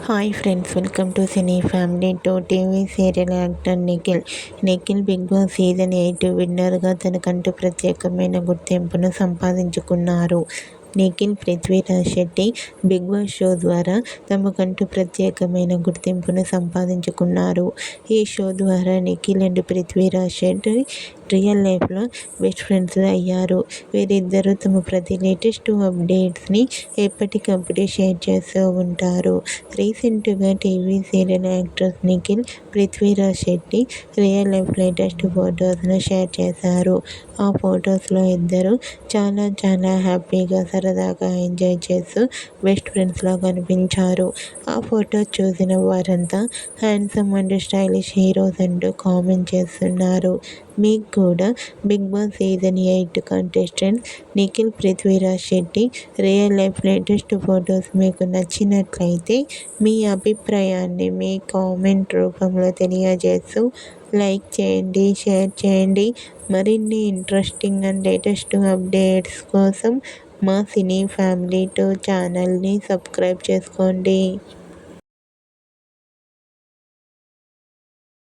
Hi friends, welcome to cine family. TV serial actor Nikhil Bigg Boss season 8 విన్నర్గా తనకంటూ ప్రత్యేకమైన గుర్తింపును సంపాదించుకున్నారు. Nikhil Prithviraj Shetty Bigg Boss show ద్వారా తమకంటూ ప్రత్యేకమైన గుర్తింపును సంపాదించుకున్నారు. ఈ షో ద్వారా నిఖిల్ అండ్ పృథ్వీరాజ్ శెట్టి రియల్ లైఫ్లో బెస్ట్ ఫ్రెండ్స్గా అయ్యారు. వీరిద్దరూ తమ ప్రతి లేటెస్ట్ అప్డేట్స్ని ఎప్పటికప్పుడు షేర్ చేస్తూ ఉంటారు. రీసెంట్గా TV serial actors Nikhil, Prithviraj Shetty real life latest ఫొటోస్ను షేర్ చేశారు. ఆ ఫొటోస్లో ఇద్దరు చాలా హ్యాపీగా, సరదాగా ఎంజాయ్ చేస్తూ బెస్ట్ ఫ్రెండ్స్లా కనిపించారు. ఆ ఫొటోస్ చూసిన వారంతా హ్యాండ్సమ్ అండ్ స్టైలిష్ హీరోస్ అంటూ కామెంట్ చేస్తున్నారు. మీకు కూడా Bigg Boss season 8 contestant Nikhil, Prithviraj Shetty real life latest photos మీకు నచ్చినట్లయితే మీ అభిప్రాయాన్ని మీ కామెంట్ రూపంలో తెలియజేస్తూ లైక్ చేయండి, షేర్ చేయండి. మరిన్ని ఇంట్రెస్టింగ్ అండ్ లేటెస్ట్ అప్డేట్స్ కోసం మా సినీ ఫ్యామిలీ 2 ఛానల్ని సబ్స్క్రైబ్ చేసుకోండి.